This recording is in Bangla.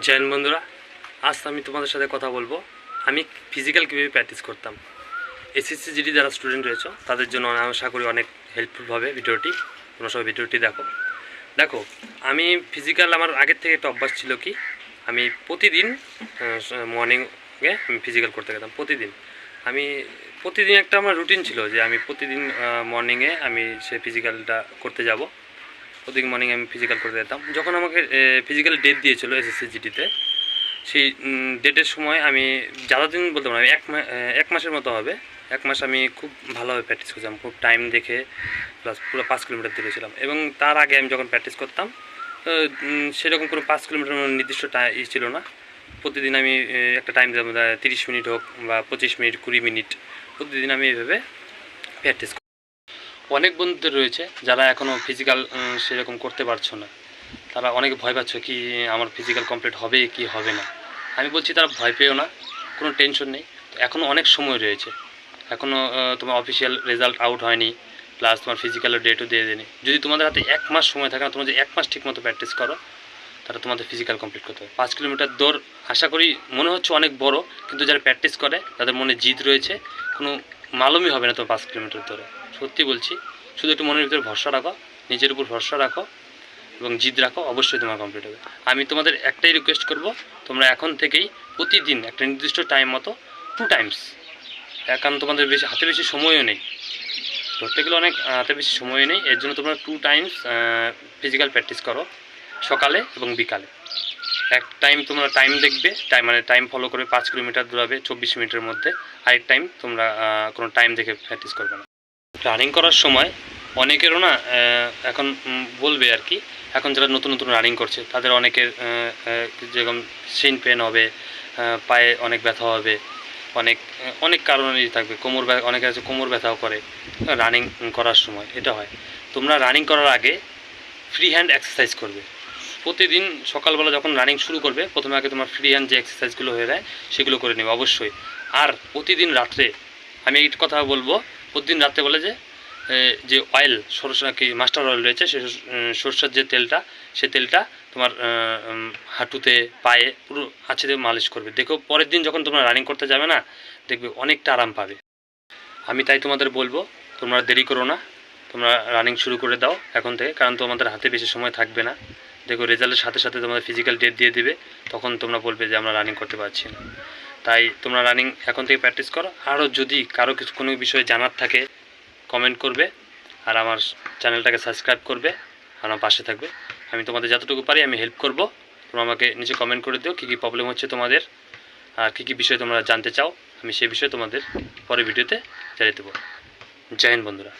জয়েন বন্ধুরা, আজ আমি তোমাদের সাথে কথা বলবো আমি ফিজিক্যাল কীভাবে প্র্যাকটিস করতাম। এসএসসি জিডি যারা স্টুডেন্ট রয়েছে তাদের জন্য আমি আশা করি অনেক হেল্পফুল হবে ভিডিওটি। তোমরা সবাই ভিডিওটি দেখো আমি ফিজিক্যাল আমার আগের থেকে একটা অভ্যাস ছিল কি, আমি প্রতিদিন মর্নিংয়ে আমি ফিজিক্যাল করতে গেতাম। প্রতিদিন একটা আমার রুটিন ছিল যে আমি প্রতিদিন মর্নিংয়ে আমি সে ফিজিক্যালটা করতে যাব। প্রতিদিন মর্নিং আমি ফিজিক্যাল করতে যেতাম। যখন আমাকে ফিজিক্যাল ডেট দিয়েছিল এসএসসি জিডিতে, সেই ডেটের সময় আমি জ্যাদা দিন বলতে পারি, এক মাসের মতো হবে। এক মাস আমি খুব ভালোভাবে প্র্যাকটিস করছিলাম, খুব টাইম দেখে, প্লাস পুরো 5 কিলোমিটার দূরেছিলাম। এবং তার আগে আমি যখন প্র্যাকটিস করতাম সেরকম কোনো 5 কিলোমিটার নির্দিষ্ট ছিল না। প্রতিদিন আমি একটা টাইম দিতাম, 30 মিনিট হোক বা 25 মিনিট, 20 মিনিট, প্রতিদিন আমি এইভাবে প্র্যাকটিস। অনেক বন্ধুদের রয়েছে যারা এখনও ফিজিক্যাল সেরকম করতে পারছো না, তারা অনেকে ভয় পাচ্ছ কি আমার ফিজিক্যাল কমপ্লিট হবে কি হবে না। আমি বলছি তারা ভয় পেও না, কোনো টেনশন নেই। এখনও অনেক সময় রয়েছে, এখনও তোমার অফিসিয়াল রেজাল্ট আউট হয়নি, প্লাস তোমার ফিজিক্যালের ডেটও দিয়ে দেয়নি। যদি তোমাদের হাতে 1 মাস সময় থাকে না, তোমরা যদি 1 মাস ঠিক মতো প্র্যাকটিস করো, তারা তোমাদের ফিজিক্যাল কমপ্লিট করতে হবে। 5 কিলোমিটার দৌড় আশা করি মনে হচ্ছে অনেক বড়, কিন্তু যারা প্র্যাকটিস করে তাদের মনে জিদ রয়েছে, কোনো মালুমই হবে না তোমার 5 কিলোমিটার দৌড়ে। সত্যি বলছি, শুধু একটু মনের ভিতরে ভরসা রাখো, নিজের উপর ভরসা রাখো এবং জিদ রাখো, অবশ্যই তোমার কমপ্লিট হবে। আমি তোমাদের একটাই রিকোয়েস্ট করব, তোমরা এখন থেকেই প্রতিদিন একটা নির্দিষ্ট টাইম মতো 2 টাইমস, কারণ তোমাদের হাতে বেশি সময়ও নেই, ধরতে গেলে অনেক হাতে বেশি সময়ও নেই, এর জন্য তোমরা 2 টাইমস ফিজিক্যাল প্র্যাকটিস করো, সকালে এবং বিকালে। এক টাইম তোমরা টাইম দেখবে, টাইম ফলো করবে, 5 কিলোমিটার দৌড়াবে 24 মিনিটের মধ্যে। আরেক টাইম তোমরা কোনো টাইম দেখে প্র্যাকটিস করবে না। রানিং করার সময় অনেকেরও না এখন বলবে আর কি, এখন যারা নতুন নতুন রানিং করছে তাদের অনেকের যেরকম শিন পেন হবে, পায়ে অনেক ব্যথা হবে, অনেক কারণেই থাকবে। অনেকের আছে কোমর ব্যথাও করে রানিং করার সময়। এটা হয়, তোমরা রানিং করার আগে ফ্রি হ্যান্ড এক্সারসাইজ করবে। প্রতিদিন সকালবেলা যখন রানিং শুরু করবে, প্রথমে আগে তোমার ফ্রি হ্যান্ড যে এক্সারসাইজগুলো হয়ে যায় সেগুলো করে নেবে অবশ্যই। আর প্রতিদিন রাত্রে আমি এই কথা বলবো, প্রতিদিন রাত্রে বলে যে অয়েল, সরষা কি মাস্টার অয়েল রয়েছে, সে সরষের যে তেলটা, সে তেলটা তোমার হাঁটুতে, পায়ে, পুরো আছে মালিশ করবে। দেখো পরের দিন যখন তোমরা রানিং করতে যাবে না, দেখবে অনেকটা আরাম পাবে। আমি তাই তোমাদের বলবো, তোমরা দেরি করো না, তোমরা রানিং শুরু করে দাও এখন থেকে, কারণ তোমাদের হাতে বেশি সময় থাকবে না। দেখো রেজাল্টের সাথে সাথে তোমাদের ফিজিক্যাল ডেট দিয়ে দিবে, তখন তোমরা বলবে যে আমরা রানিং করতে পারছি না। তাই তোমরা রানিং এখন থেকে প্র্যাকটিস করো। আরও যদি কারো কোনো বিষয়ে জানার থাকে কমেন্ট করবে, আর আমার চ্যানেলটাকে সাবস্ক্রাইব করবে, আমার পাশে থাকবে। আমি তোমাদের যতটুকু পারি আমি হেল্প করব। তোমরা আমাকে নিচে কমেন্ট করে দিও কী কী প্রবলেম হচ্ছে তোমাদের, আর কী কী বিষয়ে তোমরা জানতে চাও, আমি সেই বিষয়ে তোমাদের পরে ভিডিওতে জানিয়ে দেবো। জয় হিন্দ বন্ধুরা।